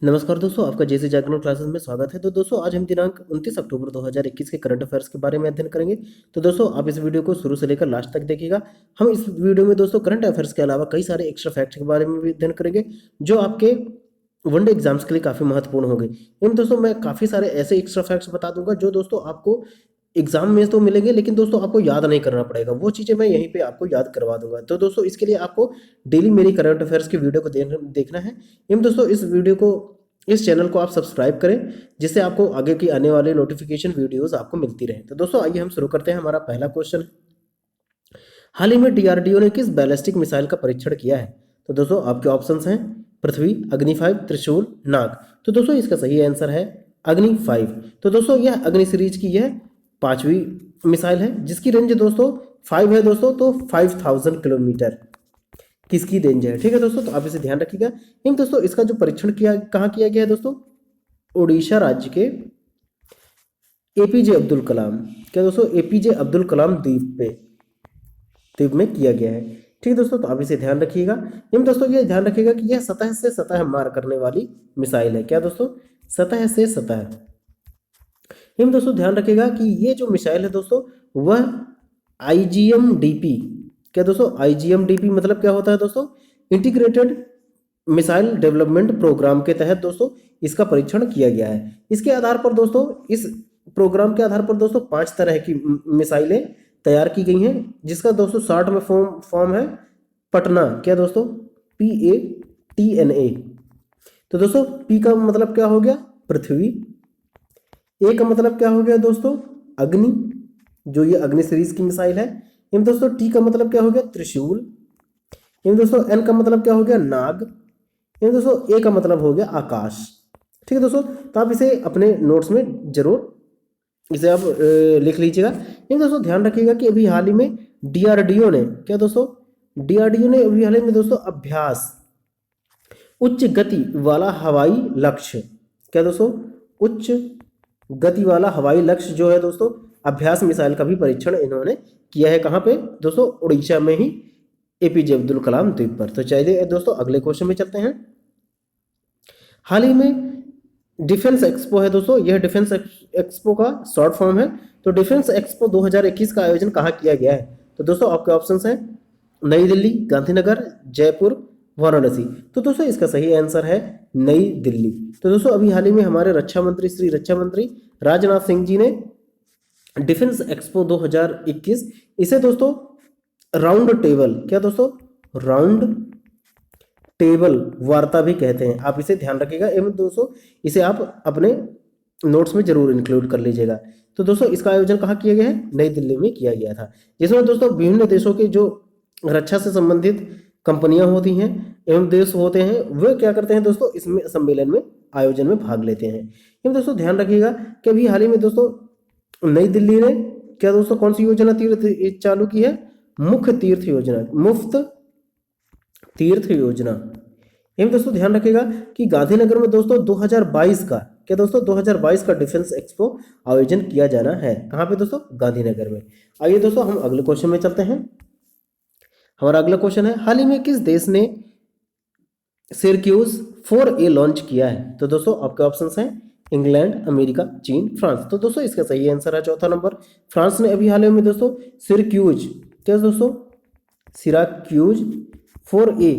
नमस्कार दोस्तों, आपका जैसे जागरण क्लासेस में स्वागत है। तो दोस्तों, आज हम दिनांक 29 अक्टूबर 2021 के करंट अफेयर्स के बारे में अध्ययन करेंगे। तो दोस्तों, आप इस वीडियो को शुरू से लेकर लास्ट तक देखिएगा। हम इस वीडियो में दोस्तों करंट अफेयर्स के अलावा कई सारे एक्स्ट्रा फैक्ट्स के बारे में भी अध्ययन करेंगे, जो आपके वनडे एग्जाम्स के लिए काफ़ी महत्वपूर्ण होंगे। इन दोस्तों मैं काफ़ी सारे ऐसे एक्स्ट्रा फैक्ट्स बता दूंगा जो दोस्तों आपको एग्जाम में तो मिलेंगे, लेकिन दोस्तों आपको याद नहीं करना पड़ेगा। वो चीज़ें मैं यहीं पे आपको याद करवा दूंगा। तो दोस्तों, इसके लिए आपको डेली मेरी करंट अफेयर्स की वीडियो को देखना है। इन दोस्तों इस चैनल को आप सब्सक्राइब करें, जिससे आपको आगे की आने वाले नोटिफिकेशन वीडियोस आपको मिलती रहे। तो दोस्तों, आइए हम शुरू करते हैं। हमारा पहला क्वेश्चन, हाल ही में डीआरडीओ ने किस बैलिस्टिक मिसाइल का परीक्षण किया है? तो दोस्तों, आपके ऑप्शंस हैं पृथ्वी, अग्नि 5, त्रिशूल, नाग। तो दोस्तों, इसका सही आंसर है अग्नि 5। तो दोस्तों, यह अग्नि सीरीज की यह पांचवी मिसाइल है, जिसकी रेंज दोस्तों 5 है दोस्तों। तो 5000 किलोमीटर किसकी रेंज है, ठीक है दोस्तों। तो आप इसे ध्यान रखिएगा। इन दोस्तों, इसका जो परीक्षण कहाँ किया गया है दोस्तों? ओडिशा राज्य के एपीजे अब्दुल कलाम, क्या दोस्तों, एपीजे अब्दुल कलाम द्वीप में किया गया है, ठीक है दोस्तों। तो आप इसे ध्यान रखिएगा। इन दोस्तों, ये ध्यान रखिएगा कि यह सतह से सतह मार करने वाली मिसाइल है। क्या दोस्तों? सतह से सतह। इन दोस्तों, ध्यान रखिएगा कि ये जो मिसाइल है दोस्तों, वह IGM-DP, क्या दोस्तों, IGM-DP मतलब क्या होता है दोस्तों? इंटीग्रेटेड मिसाइल डेवलपमेंट प्रोग्राम के तहत दोस्तों इसका परीक्षण किया गया है। इसके आधार पर दोस्तों, इस प्रोग्राम के आधार पर दोस्तों 5 तरह की मिसाइलें तैयार की गई हैं, जिसका दोस्तों शॉर्ट में फॉर्म है पटना। क्या दोस्तों? PATNA। तो दोस्तों, P का मतलब क्या हो गया? पृथ्वी। A का मतलब क्या हो गया दोस्तों? अग्नि, जो ये अग्नि सीरीज की मिसाइल है। इन दोस्तों, T का मतलब क्या हो गया? त्रिशूल। इन दोस्तों, N का मतलब क्या हो गया? नाग। इन दोस्तों, A का मतलब हो गया आकाश, ठीक है दोस्तों। तो आप इसे अपने नोट्स में जरूर इसे आप लिख लीजिएगा। इन दोस्तों, ध्यान रखिएगा कि अभी हाल ही में डीआरडीओ ने, क्या दोस्तों, डीआरडीओ ने अभी हाल ही में दोस्तों अभ्यास उच्च गति वाला हवाई लक्ष्य, क्या दोस्तों, उच्च गति वाला हवाई लक्ष्य जो है दोस्तों, अभ्यास मिसाइल का भी परीक्षण इन्होंने किया है। कहाँ पे दोस्तों? उड़ीसा में ही एपीजे अब्दुल कलाम द्वीप पर। तो चलिए दोस्तों, अगले क्वेश्चन में चलते हैं। हाल ही में डिफेंस एक्सपो है दोस्तों, यह डिफेंस एक्सपो का शॉर्ट फॉर्म है। तो डिफेंस एक्सपो 2021 का आयोजन कहाँ किया गया है? तो दोस्तों, आपके ऑप्शंस हैं नई दिल्ली, गांधीनगर, जयपुर, वाराणसी। तो दोस्तों, इसका सही आंसर है नई दिल्ली। तो दोस्तों, अभी हाल ही में हमारे रक्षा मंत्री राजनाथ सिंह जी ने डिफेंस एक्सपो 2021 इसे दोस्तों राउंड टेबल, क्या दोस्तों, राउंड टेबल वार्ता भी कहते हैं। आप इसे ध्यान रखिएगा एवं दोस्तों इसे आप अपने नोट्स में जरूर इंक्लूड कर लीजिएगा। तो दोस्तों, इसका आयोजन कहाँ किया गया है? नई दिल्ली में किया गया था, जिसमें दोस्तों विभिन्न देशों के जो रक्षा से संबंधित कंपनियां होती हैं एवं देश होते हैं, वे क्या करते हैं दोस्तों, इसमें सम्मेलन में आयोजन में भाग लेते हैं। एवं दोस्तों, ध्यान रखिएगा कि अभी हाल ही में दोस्तों नई दिल्ली ने, क्या दोस्तों, कौन सी योजना तीर्थ चालू की है? मुफ्त तीर्थ योजना। एवं दोस्तों, ध्यान रखिएगा कि गांधीनगर में दोस्तों 2022 का, क्या दोस्तों, 2022 का डिफेंस एक्सपो आयोजन किया जाना है। कहाँ पे दोस्तों? गांधीनगर में। आइए दोस्तों, हम अगले क्वेश्चन में चलते हैं। हमारा अगला क्वेश्चन है, हाल ही में किस देश ने सिरक्यूज 4A लॉन्च किया है? तो दोस्तों, आपके ऑप्शंस हैं इंग्लैंड, अमेरिका, चीन, फ्रांस। तो दोस्तों, इसका सही आंसर है चौथा नंबर, फ्रांस ने अभी हाल ही में दोस्तों सिरक्यूज, क्या दोस्तों, सिराक्यूज 4A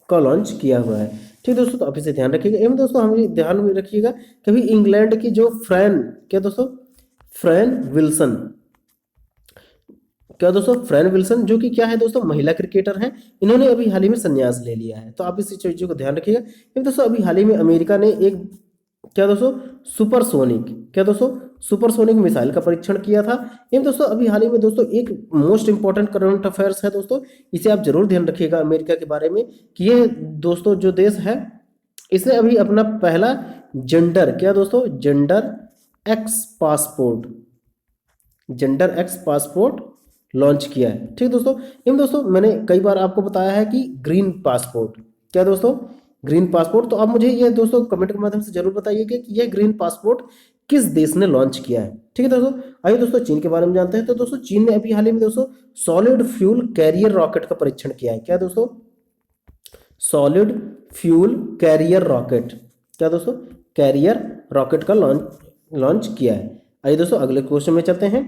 का लॉन्च किया हुआ है, ठीक दोस्तों। तो आप इसे ध्यान रखिएगा। एवं दोस्तों, हमें ध्यान में रखिएगा कभी इंग्लैंड की जो क्या दोस्तों, फ्रैन विल्सन, क्या दोस्तों, फ्रैन विल्सन, जो कि क्या है दोस्तों, महिला क्रिकेटर हैं। इन्होंने अभी हाल ही में संन्यास ले लिया है। तो आप इस चीज़ों को ध्यान रखिएगा। एवं दोस्तों, अभी हाल ही में अमेरिका ने एक, क्या दोस्तों, सुपरसोनिक, क्या दोस्तों, सुपरसोनिक मिसाइल का परीक्षण किया था। ये दोस्तों अभी हाल ही में दोस्तों एक मोस्ट इंपॉर्टेंट करंट अफेयर्स है दोस्तों, इसे आप जरूर ध्यान रखिएगा अमेरिका के बारे में, कि ये दोस्तों जो देश है, इसने अभी अपना पहला जेंडर, क्या दोस्तों, जेंडर एक्स पासपोर्ट लॉन्च किया है, ठीक दोस्तों। इन दोस्तों, मैंने कई बार आपको बताया है कि ग्रीन पासपोर्ट, क्या दोस्तों, ग्रीन पासपोर्ट। तो आप मुझे ये दोस्तों कमेंट के माध्यम से जरूर बताइए कि यह ग्रीन पासपोर्ट किस देश ने लॉन्च किया है, ठीक है दोस्तों। आइए दोस्तों, चीन के बारे में जानते हैं। तो दोस्तों, चीन ने अभी हाल ही में दोस्तों सॉलिड फ्यूल कैरियर रॉकेट का परीक्षण किया है। क्या दोस्तों, सॉलिड फ्यूल कैरियर रॉकेट, क्या दोस्तों, कैरियर रॉकेट का लॉन्च किया है। आइए दोस्तों अगले क्वेश्चन में चलते हैं।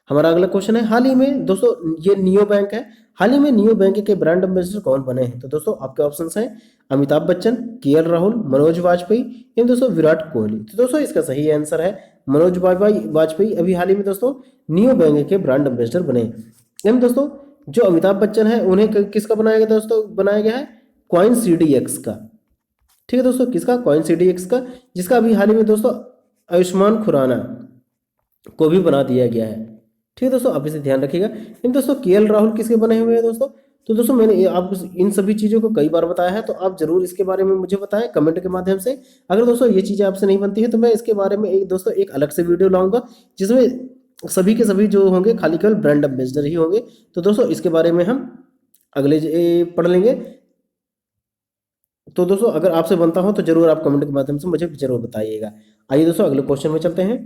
हमारा अगला क्वेश्चन है, हाल ही में दोस्तों ये नियो बैंक है, हाल ही में नियो बैंक के ब्रांड एम्बेसडर कौन बने हैं? तो दोस्तों आपके ऑप्शंस हैं अमिताभ बच्चन, के एल राहुल, मनोज वाजपेयी एवं दोस्तों विराट कोहली। तो दोस्तों इसका सही आंसर है मनोज वाजपेयी अभी हाल ही में दोस्तों नियो बैंक के ब्रांड एम्बेसडर बने। एवं दोस्तों जो अमिताभ बच्चन है उन्हें किसका बनाया गया दोस्तों, बनाया गया है कॉइन CDX का। ठीक है दोस्तों, किसका, कॉइन CDX का, जिसका अभी हाल ही में दोस्तों आयुष्मान खुराना को भी बना दिया गया है। ठीक है दोस्तों, आप इसे ध्यान रखिएगा। इन दोस्तों के एल राहुल किसके बने हुए हैं दोस्तों? तो दोस्तों मैंने आपको इन सभी चीज़ों को कई बार बताया है, तो आप जरूर इसके बारे में मुझे बताएं कमेंट के माध्यम से। अगर दोस्तों ये चीज़ें आपसे नहीं बनती है तो मैं इसके बारे में एक दोस्तों एक अलग से वीडियो लाऊंगा, जिसमें सभी के सभी जो होंगे खाली केवल ब्रांड एम्बेसडर ही होंगे। तो दोस्तों इसके बारे में हम अगले पढ़ लेंगे। तो दोस्तों अगर आपसे बनता हो तो जरूर आप कमेंट के माध्यम से मुझे जरूर बताइएगा। आइए दोस्तों अगले क्वेश्चन में चलते हैं।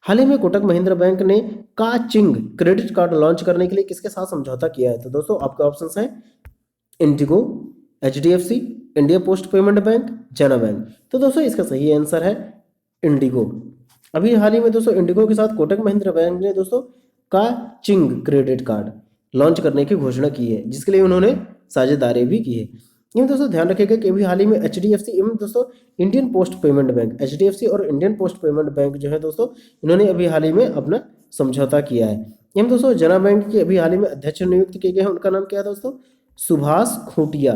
हाल ही में कोटक महिंद्रा बैंक ने काचिंग क्रेडिट कार्ड लॉन्च करने के लिए किसके साथ समझौता किया है? तो दोस्तों आपके ऑप्शंस हैं Indigo, HDFC, India post payment bank, जना बैंक। तो दोस्तों इसका सही आंसर है इंडिगो। अभी हाल ही में दोस्तों इंडिगो के साथ कोटक महिंद्रा बैंक ने दोस्तों काचिंग क्रेडिट कार्ड लॉन्च करने की घोषणा की है, जिसके लिए उन्होंने साझेदारी भी की है। ये दोस्तों ध्यान रखिएगा कि अभी हाल ही में HDFC एवं दोस्तों Indian post payment bank, HDFC और इंडियन पोस्ट पेमेंट बैंक जो है दोस्तों इन्होंने अभी हाल ही में अपना समझौता किया है। एवं दोस्तों जना बैंक के अभी हाल ही में अध्यक्ष नियुक्त किए गए हैं, उनका नाम क्या है दोस्तों, सुभाष खूंटिया।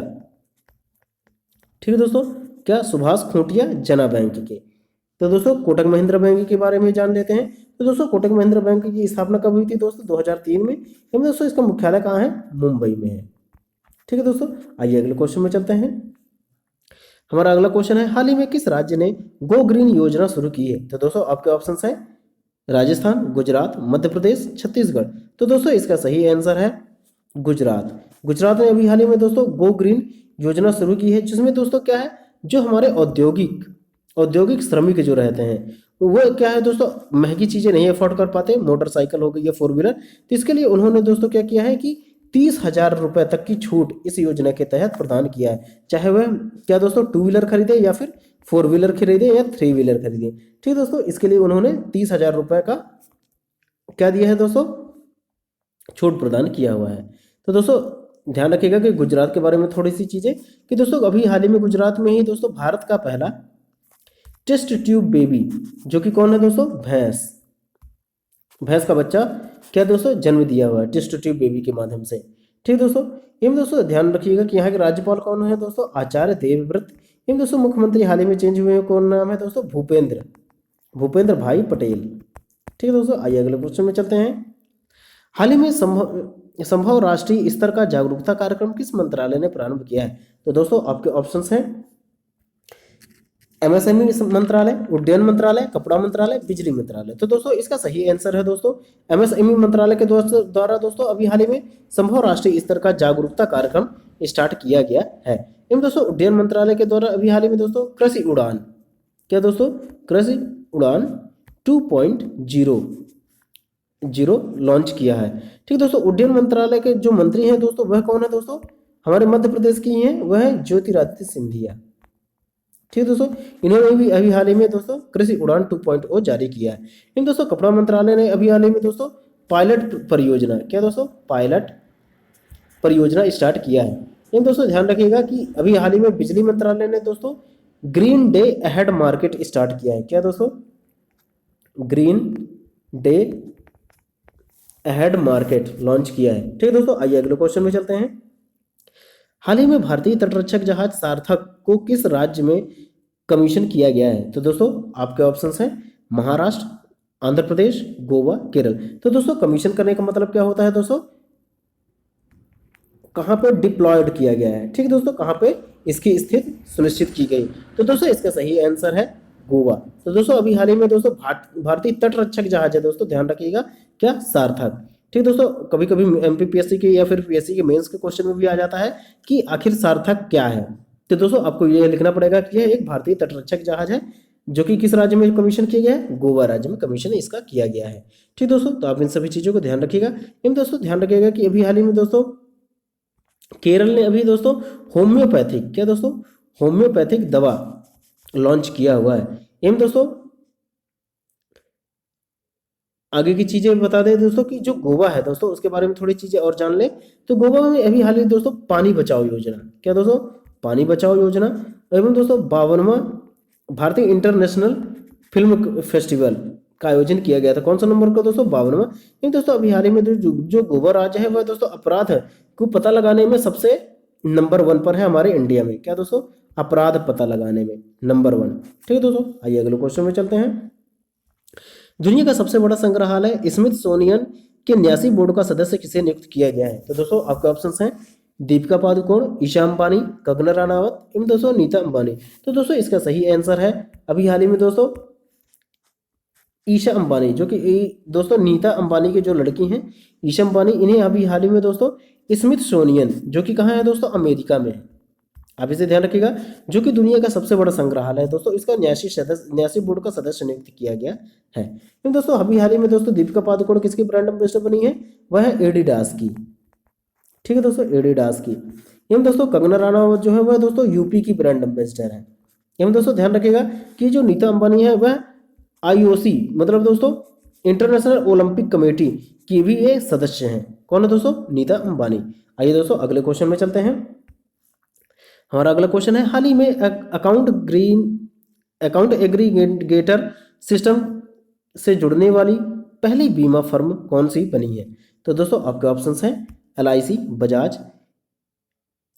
ठीक है दोस्तों, क्या, सुभाष खूंटिया जना बैंक के। तो दोस्तों कोटक महिंद्रा बैंक के बारे में जान लेते हैं। तो दोस्तों कोटक महिंद्रा बैंक की स्थापना कब हुई थी दोस्तों, 2003 में। एवं दोस्तों इसका मुख्यालय कहाँ है, मुंबई में है। ठीक है दोस्तों, आइए अगले क्वेश्चन में चलते हैं। हमारा अगला क्वेश्चन है, हाल ही में किस राज्य ने गो ग्रीन योजना शुरू की है? तो दोस्तों आपके ऑप्शंस हैं राजस्थान, गुजरात, मध्य प्रदेश, छत्तीसगढ़। तो दोस्तों इसका सही आंसर है गुजरात। गुजरात ने अभी हाल ही में दोस्तों गो ग्रीन योजना शुरू की है, जिसमें दोस्तों क्या है, जो हमारे औद्योगिक श्रमिक जो रहते हैं वो क्या है दोस्तों महंगी चीजें नहीं अफोर्ड कर पाते, मोटरसाइकिल हो गई या 4 व्हीलर, तो इसके लिए उन्होंने दोस्तों क्या किया है कि 30,000 रुपए तक की छूट इस योजना के तहत प्रदान किया है, चाहे वह क्या दोस्तों 2 व्हीलर खरीदे या फिर 4 व्हीलर खरीदे या 3 व्हीलर खरीदे। ठीक दोस्तों, इसके लिए उन्होंने 30,000 रुपए का क्या दिया है दोस्तों, छूट प्रदान किया हुआ है। तो दोस्तों ध्यान रखिएगा कि गुजरात के बारे में थोड़ी सी चीजें कि दोस्तों अभी हाल ही में गुजरात में ही दोस्तों भारत का पहला टेस्ट ट्यूब बेबी, जो कि कौन है दोस्तों, भैंस का बच्चा क्या दोस्तों जन्म दिया हुआ है टेस्ट ट्यूब बेबी के माध्यम से। ठीक दोस्तों, एवं दोस्तों ध्यान रखिएगा कि यहाँ के राज्यपाल कौन है दोस्तों, आचार्य देवव्रत। एवं दोस्तों मुख्यमंत्री हाल ही में चेंज हुए हैं, कौन नाम है दोस्तों, भूपेंद्र भाई पटेल। ठीक है दोस्तों, आइए अगले क्वेश्चन में चलते हैं। हाल ही में संभव राष्ट्रीय स्तर का जागरूकता कार्यक्रम किस मंत्रालय ने प्रारंभ किया है? तो दोस्तों आपके ऑप्शंस हैं MSME मंत्रालय, उड्डयन मंत्रालय, कपड़ा मंत्रालय, बिजली मंत्रालय। तो दोस्तों इसका सही आंसर है दोस्तों MSME मंत्रालय के द्वारा दोस्तों अभी हाल ही में संभव राष्ट्रीय स्तर का जागरूकता कार्यक्रम स्टार्ट किया गया है। एवं दोस्तों उड्डयन मंत्रालय के द्वारा अभी हाल ही में दोस्तों कृषि उड़ान, क्या दोस्तों, कृषि उड़ान 2.0 लॉन्च किया है। ठीक दोस्तों, उड्डयन मंत्रालय के जो मंत्री हैं दोस्तों वह कौन है दोस्तों, हमारे मध्य प्रदेश की हैं, वह है ज्योतिरादित्य सिंधिया। ठीक दोस्तों, इन्होंने भी अभी हाल ही में दोस्तों कृषि उड़ान 2.0 जारी किया है। इन दोस्तों कपड़ा मंत्रालय ने अभी हाल ही में दोस्तों पायलट परियोजना, क्या दोस्तों, पायलट परियोजना स्टार्ट किया है। इन दोस्तों ध्यान रखिएगा कि अभी हाल ही में बिजली मंत्रालय ने दोस्तों green day ahead market start किया है, क्या दोस्तों, green day ahead market launch किया है। ठीक है दोस्तों, आइए अगले क्वेश्चन में चलते हैं। हाल ही में भारतीय तटरक्षक जहाज सार्थक को किस राज्य में कमीशन किया गया है? तो दोस्तों आपके ऑप्शंस हैं महाराष्ट्र, आंध्र प्रदेश, गोवा, केरल। तो दोस्तों कमीशन करने का मतलब क्या होता है दोस्तों, कहाँ पे डिप्लॉयड किया गया है। ठीक है दोस्तों, कहाँ पे इसकी स्थिति सुनिश्चित की गई। तो दोस्तों इसका सही आंसर है गोवा। तो दोस्तों अभी हाल ही में दोस्तों भारतीय तटरक्षक जहाज है दोस्तों, ध्यान रखिएगा क्या, सार्थक। ठीक दोस्तों, कभी कभी MPPSC के या फिर PSC के मेंस के क्वेश्चन में भी आ जाता है कि आखिर सार्थक क्या है। तो दोस्तों आपको ये लिखना पड़ेगा कि यह एक भारतीय तटरक्षक जहाज है जो कि किस राज्य में कमीशन किया गया है, गोवा राज्य में कमीशन इसका किया गया है। ठीक दोस्तों, तो आप इन सभी चीजों को ध्यान रखिएगा। एवं दोस्तों ध्यान रखिएगा कि अभी हाल ही में दोस्तों केरल ने अभी दोस्तों होम्योपैथिक, क्या दोस्तों, होम्योपैथिक दवा लॉन्च किया हुआ है। एवं दोस्तों आगे की चीजें बता दें दोस्तों कि जो गोवा है दोस्तों उसके बारे में थोड़ी चीजें और जान ले। तो गोवा में अभी हाल ही दोस्तों पानी बचाओ योजना, क्या दोस्तों, पानी बचाओ योजना एवं दोस्तों 52वां भारतीय इंटरनेशनल फिल्म फेस्टिवल का आयोजन किया गया था। कौन सा नंबर का दोस्तों, 52वां। नहीं दोस्तों अभी हाल ही में जो गोवा राज्य है वह दोस्तों अपराध को पता लगाने में सबसे नंबर 1 पर है हमारे इंडिया में, क्या दोस्तों, अपराध पता लगाने में नंबर 1। ठीक है दोस्तों, आइए अगले क्वेश्चन में चलते हैं। दुनिया का सबसे बड़ा संग्रहालय स्मिथसोनियन के न्यासी बोर्ड का सदस्य किसे नियुक्त किया गया है? तो दोस्तों आपके ऑप्शंस हैं दीपिका पादुकोण, ईशा अंबानी, कंगना रनावत एवं दोस्तों नीता अंबानी। तो दोस्तों इसका सही आंसर है अभी हाल ही में दोस्तों ईशा अंबानी, जो कि दोस्तों नीता अंबानी की जो लड़की हैं ईशा अंबानी, इन्हें अभी हाल ही में दोस्तों स्मिथसोनियन, जो कि कहाँ है दोस्तों, अमेरिका में है, आप इसे ध्यान रखिएगा, जो कि दुनिया का सबसे बड़ा संग्रहालय है दोस्तों, इसका न्यासी बोर्ड का सदस्य नियुक्त किया गया है। तो दोस्तों अभी हाल ही में दोस्तों दीपिका पादुकोण किसकी ब्रांड एम्बेसडर बनी है, वह है एडिडास की। ठीक है दोस्तों, एडिडास की। एवं दोस्तों कंगना रनावत जो है वह दोस्तों यूपी की ब्रांड एम्बेसडर है। एवं दोस्तों ध्यान रखिएगा कि जो नीता अंबानी है वह IOC मतलब दोस्तों इंटरनेशनल ओलंपिक कमेटी की भी ये सदस्य हैं। कौन है दोस्तों, नीता अंबानी। आइए दोस्तों अगले क्वेश्चन में चलते हैं। हमारा अगला क्वेश्चन है, हाल ही में अकाउंट एग्रीगेटर सिस्टम से जुड़ने वाली पहली बीमा फर्म कौन सी बनी है? तो दोस्तों आपके ऑप्शंस हैं LIC, Bajaj,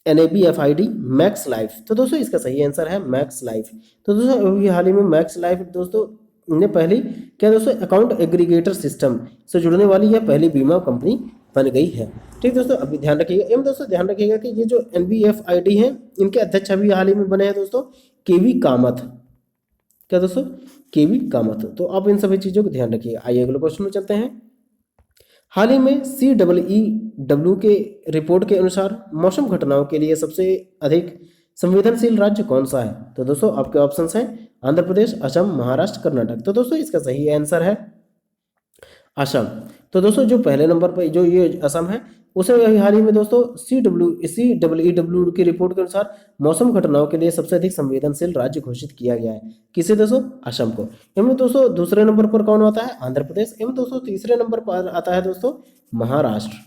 NABFID, max life. तो दोस्तों इसका सही आंसर है मैक्स लाइफ। तो दोस्तों अभी हाल ही में मैक्स लाइफ दोस्तों ने पहली क्या दोस्तों अकाउंट एग्रीगेटर सिस्टम से जुड़ने वाली यह पहली बीमा कंपनी बन गई है। ठीक दोस्तों, अभी ध्यान रखिएगा। एवं दोस्तों ध्यान रखिएगा कि ये जो NBFID हैं इनके अध्यक्ष अभी हाल ही में बने हैं दोस्तों KV कामत। क्या दोस्तों, KV कामत। तो आप इन सभी चीज़ों को ध्यान रखिएगा। आइए अगले क्वेश्चन में चलते हैं। हाल ही में CEEW के रिपोर्ट के अनुसार मौसम घटनाओं के लिए सबसे अधिक संवेदनशील राज्य कौन सा है? तो दोस्तों आपके ऑप्शंस हैं आंध्र प्रदेश, असम, महाराष्ट्र, कर्नाटक। तो दोस्तों इसका सही आंसर है असम। तो दोस्तों जो पहले नंबर पर जो ये असम है उसे हाल ही में दोस्तों CEEW की रिपोर्ट के अनुसार मौसम घटनाओं के लिए सबसे अधिक संवेदनशील राज्य घोषित किया गया है। किसे दोस्तों, असम को। एवं दोस्तों दूसरे नंबर पर कौन आता है, आंध्र प्रदेश। एवं दोस्तों तीसरे नंबर पर आता है दोस्तों महाराष्ट्र।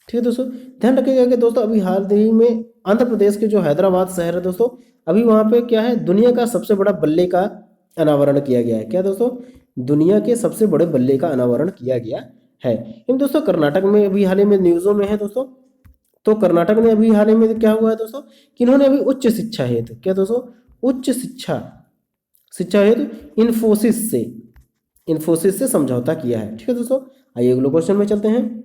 ठीक है दोस्तों, ध्यान रखिएगा कि दोस्तों अभी हाल ही में आंध्र प्रदेश के जो हैदराबाद शहर है दोस्तों, अभी वहाँ पे क्या है, दुनिया का सबसे बड़ा बल्ले का अनावरण किया गया है। क्या दोस्तों, दुनिया के सबसे बड़े बल्ले का अनावरण किया गया है। इन दोस्तों कर्नाटक में अभी हाल ही में न्यूज़ों में है दोस्तों, तो कर्नाटक में अभी हाल ही में क्या हुआ है दोस्तों कि इन्होंने अभी उच्च शिक्षा हेतु, क्या दोस्तों, उच्च शिक्षा हेतु इन्फोसिस से समझौता किया है। ठीक है दोस्तों, आइए अगले क्वेश्चन में चलते हैं।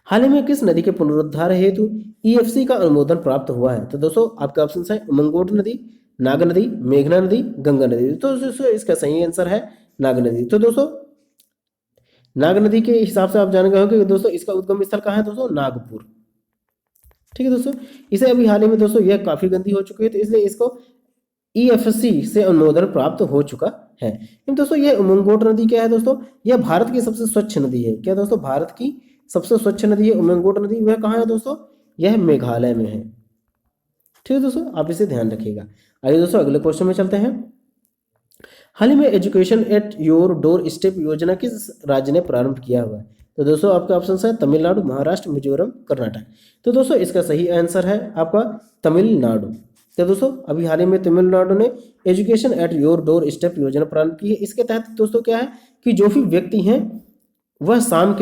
हाल ही में किस नदी के पुनरुद्धार हेतु EFC का अनुमोदन प्राप्त हुआ है? तो दोस्तों आपके ऑप्शन है उमंगोट नदी, नाग नदी, मेघना नदी, गंगा नदी। तो दोस्तों इसका सही आंसर है नाग नदी। तो दोस्तों नाग नदी के हिसाब से आप जान गए हो कि दोस्तों इसका उद्गम स्थल कहाँ है दोस्तों, नागपुर। ठीक है दोस्तों, इसे अभी हाल ही में दोस्तों यह काफी गंदी हो चुकी है, तो इसलिए इसको EFC से अनुमोदन प्राप्त हो चुका है। दोस्तों यह उमंगोट नदी क्या है दोस्तों, यह भारत की सबसे स्वच्छ नदी है। क्या दोस्तों, भारत की सबसे स्वच्छ नदी है उमंगोट नदी। वह कहाँ है दोस्तों, यह मेघालय में है। ठीक है दोस्तों, आप इसे ध्यान रखिएगा। आइए दोस्तों अगले क्वेश्चन में चलते हैं। हाल ही में education at your door step योजना किस राज्य ने प्रारंभ किया हुआ है? तो दोस्तों आपके ऑप्शन है तमिलनाडु, महाराष्ट्र, मिजोरम, कर्नाटक। तो दोस्तों इसका सही आंसर है आपका तमिलनाडु। तो दोस्तों अभी हाल ही में तमिलनाडु ने education at your door step योजना प्रारंभ की है। इसके तहत दोस्तों क्या है कि जो भी व्यक्ति हैं वह शाम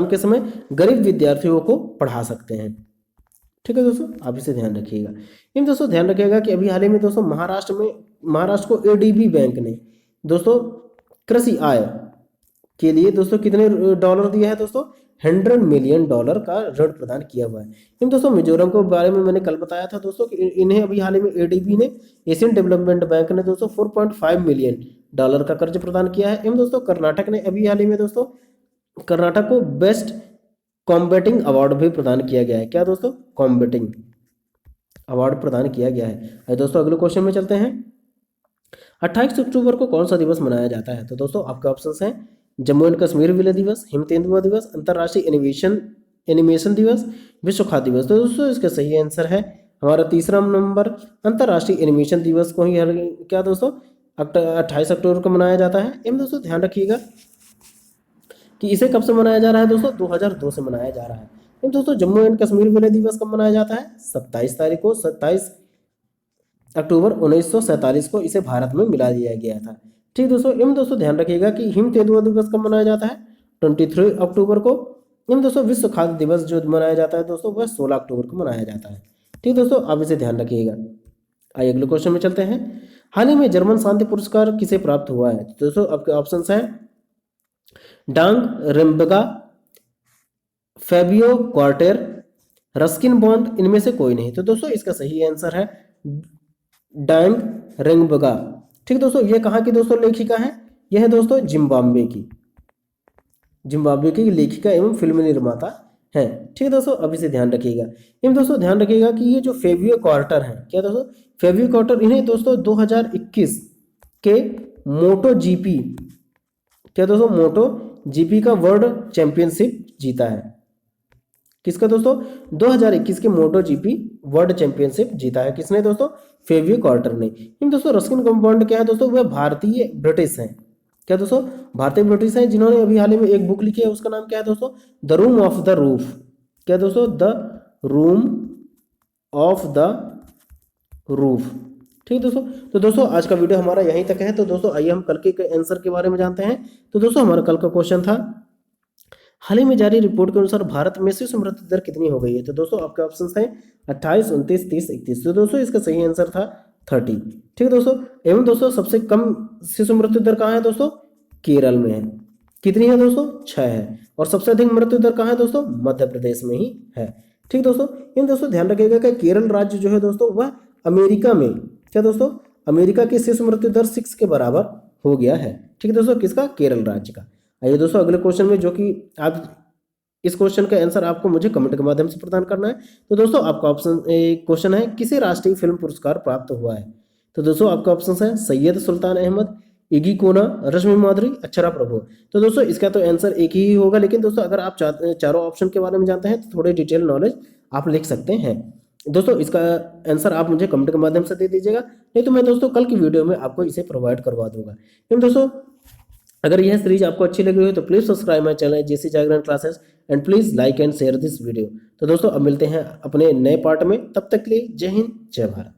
के समय गरीब विद्यार्थियों को पढ़ा सकते हैं। ठीक है दोस्तों, आप इसे ध्यान रखिएगा। इन दोस्तों ध्यान रखिएगा कि अभी हाल ही में दोस्तों महाराष्ट्र को ADB बैंक ने दोस्तों कृषि आय के लिए दोस्तों कितने डॉलर दिया है दोस्तों, $100 मिलियन का ऋण प्रदान किया हुआ है। इन दोस्तों मिजोरम के बारे में मैंने कल बताया था दोस्तों कि इन्हें अभी हाल ही में ADB ने, एशियन डेवलपमेंट बैंक ने दोस्तों $4.5 मिलियन का कर्ज प्रदान किया है। एवं दोस्तों कर्नाटक ने अभी हाल ही में दोस्तों कर्नाटक को बेस्ट कॉम्बेटिंग अवार्ड भी प्रदान किया गया है। क्या दोस्तों, कॉम्बेटिंग अवार्ड प्रदान किया गया है। दोस्तों अगले क्वेश्चन में चलते हैं। 28 अक्टूबर को कौन सा दिवस मनाया जाता है? तो दोस्तों आपके ऑप्शंस हैं जम्मू एंड कश्मीर विलय दिवस, हिम तेंदुआ दिवस, अंतर्राष्ट्रीय एनिमेशन दिवस, विश्व खाद्य दिवस। तो दोस्तों इसका सही आंसर है हमारा तीसरा नंबर, अंतर्राष्ट्रीय एनिमेशन दिवस को ही क्या दोस्तों 28 अक्टूबर को मनाया जाता है। एवं दोस्तों ध्यान रखिएगा कि इसे कब से मनाया जा रहा है दोस्तों, 2002 से मनाया जा रहा है। एवं दोस्तों जम्मू एंड कश्मीर विलय दिवस कब मनाया जाता है, 27 तारीख को, 27 अक्टूबर 1947 को इसे भारत में मिला दिया गया था। ठीक दोस्तों, एवं दोस्तों ध्यान रखिएगा कि हिम तेंदुआ दिवस कब मनाया जाता है, 23 अक्टूबर को। एवं दोस्तों विश्व खाद्य दिवस जो मनाया जाता है दोस्तों वह 16 अक्टूबर को मनाया जाता है। ठीक दोस्तों, आप इसे ध्यान रखिएगा। आइए अगले क्वेश्चन में चलते हैं। हाल ही में जर्मन शांति पुरस्कार किसे प्राप्त हुआ है, तो दोस्तों आपके ऑप्शंस हैं डांग रेम्बगा, फेबियो क्वार्टर, रस्किन बॉन्ड, इनमें से कोई नहीं। तो दोस्तों इसका सही आंसर है डांग रेम्बगा। ठीक दोस्तों, यह कहाँ की दोस्तों लेखिका है, यह है दोस्तों जिम्बाब्वे की लेखिका एवं फिल्म निर्माता है। ठीक दोस्तों, अब इसे ध्यान रखिएगा। एवं दोस्तों ध्यान रखिएगा कि ये जो फेबियो क्वार्टर है, क्या दोस्तों फेबियो क्वार्टर, इन्हें दोस्तों 2021 के मोटो जीपी, क्या दोस्तों मोटो जीपी का वर्ल्ड चैंपियनशिप जीता है। किसका दोस्तों, 2021 के मोटो जीपी वर्ल्ड चैंपियनशिप जीता है। किसने दोस्तों, फेबियो क्वार्टर ने। इन दोस्तों रस्किन बॉन्ड क्या है दोस्तों, वह भारतीय ब्रिटिश हैं। क्या दोस्तों, भारतीय ब्रिटिश हैं जिन्होंने अभी हाल ही में एक बुक लिखी है, उसका नाम क्या है दोस्तों, the room of the roof. क्या दोस्तों, the room of the roof. ठीक दोस्तों, तो दोस्तों आज का वीडियो हमारा यहीं तक है। तो दोस्तों आइए हम कल के आंसर के बारे में जानते हैं। तो दोस्तों हमारा कल का क्वेश्चन था, हाल ही में जारी रिपोर्ट के अनुसार भारत में शिशु मृत्यु दर कितनी हो गई है। तो दोस्तों आपके ऑप्शंस हैं 28, 29, 30, 31। तो दोस्तों इसका सही आंसर था 30। ठीक दोस्तों, एवं दोस्तों सबसे कम शिशु मृत्यु दर कहाँ है दोस्तों, केरल में है। कितनी है दोस्तों, 6 है। और सबसे अधिक मृत्यु दर कहाँ है दोस्तों, मध्य प्रदेश में ही है। ठीक दोस्तों, इन दोस्तों ध्यान रखिएगा कि केरल राज्य जो है दोस्तों वह अमेरिका में, क्या दोस्तों, अमेरिका की शिशु मृत्यु दर 6 के बराबर हो गया है। ठीक दोस्तों, किसका, केरल राज्य का। आइए दोस्तों अगले क्वेश्चन में, जो कि आप इस क्वेश्चन का आंसर आपको मुझे कमेंट के माध्यम से प्रदान करना है। तो दोस्तों आपका ऑप्शन क्वेश्चन है, किसे राष्ट्रीय फिल्म पुरस्कार प्राप्त हुआ है। तो दोस्तों आपका ऑप्शन है सैयद सुल्तान अहमद, इगी कोना, रश्मि माधुरी, अक्षरा प्रभु। तो दोस्तों इसका तो आंसर एक ही होगा, लेकिन दोस्तों अगर आप चारों ऑप्शन के बारे में जानते हैं तो थोड़े डिटेल नॉलेज आप लिख सकते हैं। दोस्तों इसका आंसर आप मुझे कमेंट के माध्यम से दे दीजिएगा, नहीं तो मैं दोस्तों कल की वीडियो में आपको इसे प्रोवाइड करवा दूंगा। लेकिन दोस्तों अगर यह सीरीज आपको अच्छी लग रही हो तो please subscribe my channel JC Jagran classes and please like and share this video. तो दोस्तों अब मिलते हैं अपने नए पार्ट में, तब तक के लिए जय हिंद जय भारत।